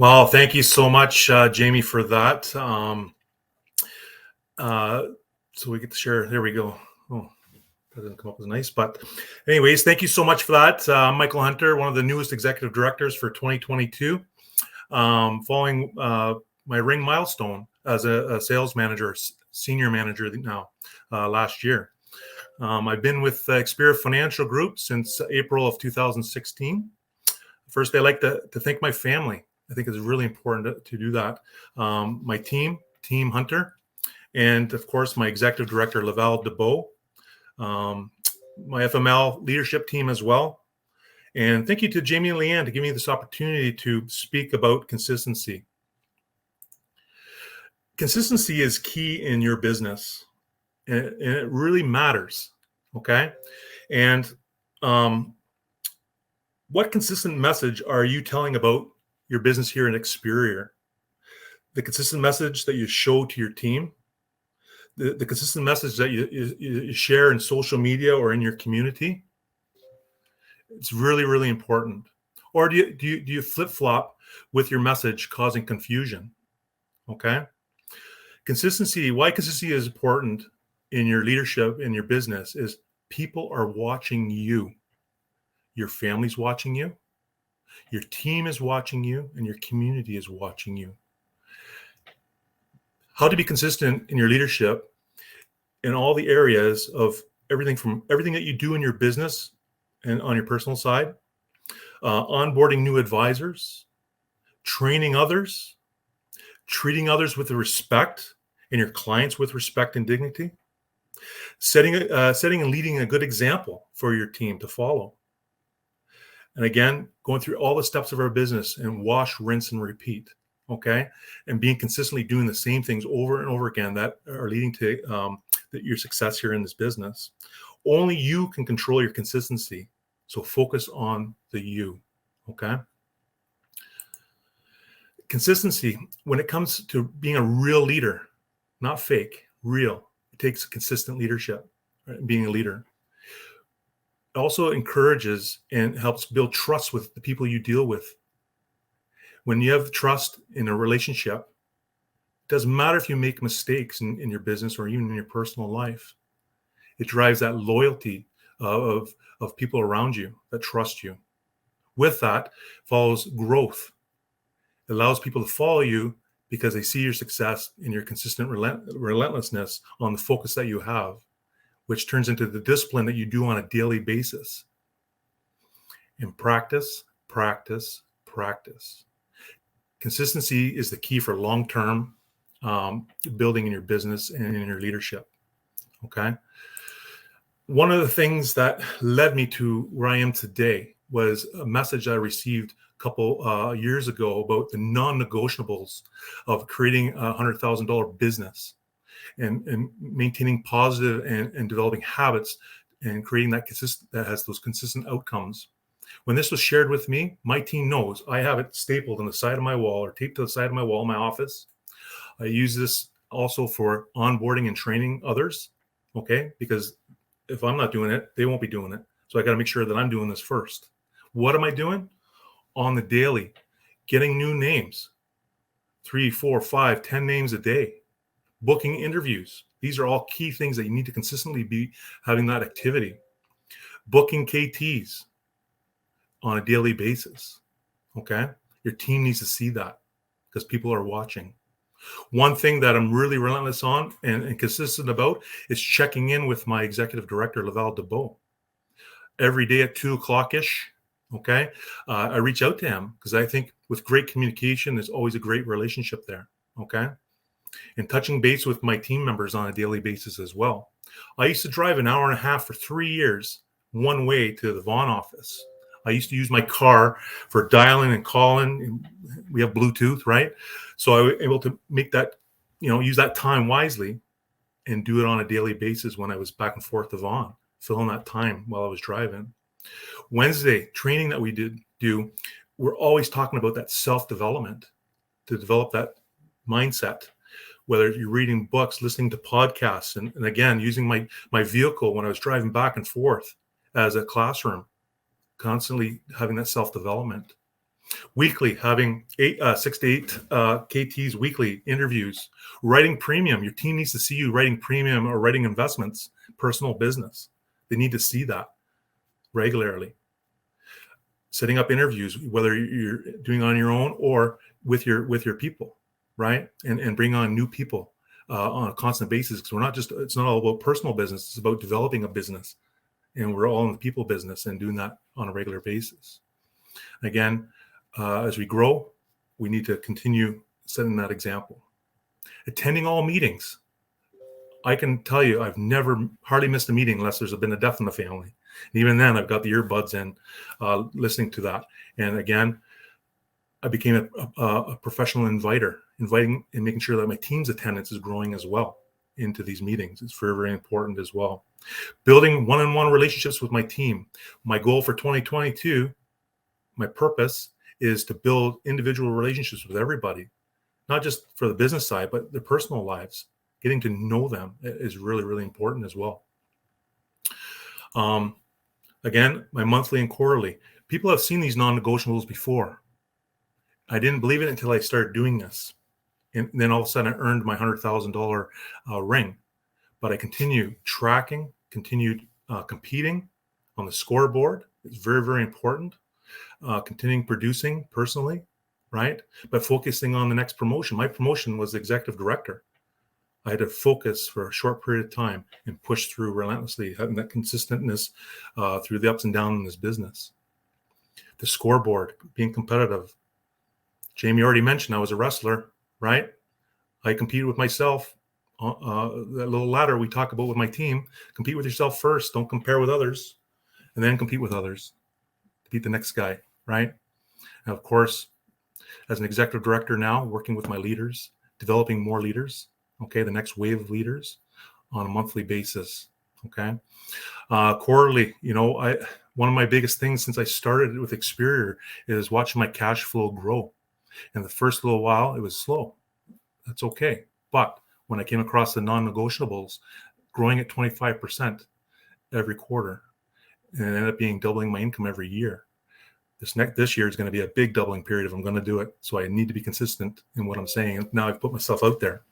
Well, thank you so much, Jamie, for that. Uh, so we get to share. There we go. Oh, that doesn't come up as nice. But, anyways, thank you so much for that. Michael Hunter, one of the newest executive directors for 2022, following my ring milestone as a sales manager, senior manager now last year. I've been with Xperia Financial Group since April of 2016. First, I like to thank my family. I think it's really important to do that. My Team Hunter, and of course, my executive director, Laval DeBeau, my FML leadership team as well. And thank you to Jamie and Leanne to give me this opportunity to speak about consistency. Consistency is key in your business, and it really matters, okay? And what consistent message are you telling about your business here in Xperia? The consistent message that you show to your team, the consistent message that you share in social media or in your community, it's really, really important. Or do you flip-flop with your message, causing confusion? Okay. Why consistency is important in your leadership, in your business, is people are watching you. Your family's watching you. Your team is watching you, and your community is watching you. How to be consistent in your leadership in all the areas of everything that you do in your business and on your personal side, onboarding new advisors, training others, treating others with respect, and your clients with respect and dignity, setting and leading a good example for your team to follow. And again, going through all the steps of our business and wash, rinse, and repeat, okay? And being consistently doing the same things over and over again that are leading to your success here in this business. Only you can control your consistency. So focus on the you, okay? Consistency, when it comes to being a real leader, not fake, real, it takes consistent leadership, right? Being a leader. It also encourages and helps build trust with the people you deal with. When you have trust in a relationship, it doesn't matter if you make mistakes in your business or even in your personal life. It drives that loyalty of people around you that trust you. With that follows growth. It allows people to follow you because they see your success and your consistent relentlessness on the focus that you have, which turns into the discipline that you do on a daily basis. And practice, practice, practice. Consistency is the key for long-term building in your business and in your leadership, okay? One of the things that led me to where I am today was a message I received a couple years ago about the non-negotiables of creating a $100,000 business. And maintaining positive and developing habits and creating that has those consistent outcomes. When this was shared with me, my team knows I have it stapled on the side of my wall or taped to the side of my wall in my office. I use this also for onboarding and training others, okay? Because if I'm not doing it, they won't be doing it. So I got to make sure that I'm doing this first. What am I doing? On the daily, getting new names, 3, 4, 5, 10 names a day. Booking interviews. These are all key things that you need to consistently be having that activity. Booking KTs on a daily basis, okay? Your team needs to see that because people are watching. One thing that I'm really relentless on and consistent about is checking in with my executive director, Laval DeBeau. Every day at 2 o'clock-ish, okay? I reach out to him because I think with great communication, there's always a great relationship there, okay? And touching base with my team members on a daily basis as well. I used to drive an hour and a half for 3 years one way to the Vaughan office. I used to use my car for dialing and calling. We have Bluetooth, right? So I was able to make that, use that time wisely and do it on a daily basis when I was back and forth to Vaughan, fill in that time while I was driving. Wednesday training that we do, we're always talking about that self-development to develop that mindset. Whether you're reading books, listening to podcasts, and again, using my vehicle when I was driving back and forth as a classroom, constantly having that self-development. Weekly, having 6 to 8 KTs weekly, interviews, writing premium. Your team needs to see you writing premium or writing investments, personal business. They need to see that regularly. Setting up interviews, whether you're doing on your own or with your people, right? And bring on new people on a constant basis, because it's not all about personal business. It's about developing a business, and we're all in the people business and doing that on a regular basis. Again, as we grow, we need to continue setting that example. Attending all meetings. I can tell you, I've hardly missed a meeting unless there's been a death in the family. And even then, I've got the earbuds in, listening to that. And again, I became a professional inviter, inviting and making sure that my team's attendance is growing as well into these meetings. It's very, very important as well. Building one-on-one relationships with my team. My goal for 2022, my purpose, is to build individual relationships with everybody, not just for the business side, but their personal lives. Getting to know them is really, really important as well. Again, my monthly and quarterly. People have seen these non-negotiables before. I didn't believe it until I started doing this. And then all of a sudden I earned my $100,000 ring. But I continue tracking, continued competing on the scoreboard. It's very, very important. Continuing producing personally, right? But focusing on the next promotion. My promotion was executive director. I had to focus for a short period of time and push through relentlessly, having that consistentness through the ups and downs in this business. The scoreboard, being competitive. Jamie already mentioned I was a wrestler, right? I competed with myself. That little ladder we talk about with my team. Compete with yourself first. Don't compare with others. And then compete with others to beat the next guy, right? And of course, as an executive director now, working with my leaders, developing more leaders, okay, the next wave of leaders on a monthly basis, okay? Quarterly, one of my biggest things since I started with Experior is watching my cash flow grow. And the first little while, it was slow. That's okay. But when I came across the non-negotiables, growing at 25% every quarter, and it ended up being doubling my income every year. This year is going to be a big doubling period if I'm going to do it. So I need to be consistent in what I'm saying. Now I've put myself out there.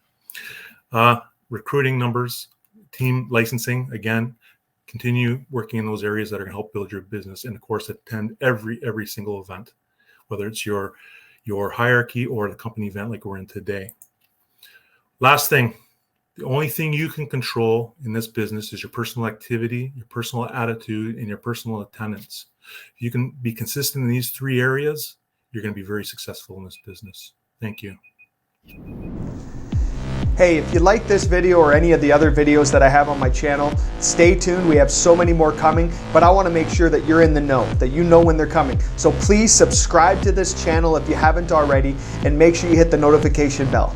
Recruiting numbers, team licensing, again, continue working in those areas that are going to help build your business. And of course, attend every single event, whether it's your hierarchy or the company event like we're in today. Last thing, the only thing you can control in this business is your personal activity, your personal attitude, and your personal attendance. If you can be consistent in these 3 areas, you're going to be very successful in this business. Thank you. Hey, if you like this video or any of the other videos that I have on my channel, stay tuned. We have so many more coming, but I want to make sure that you're in the know, that you know when they're coming. So please subscribe to this channel if you haven't already, and make sure you hit the notification bell.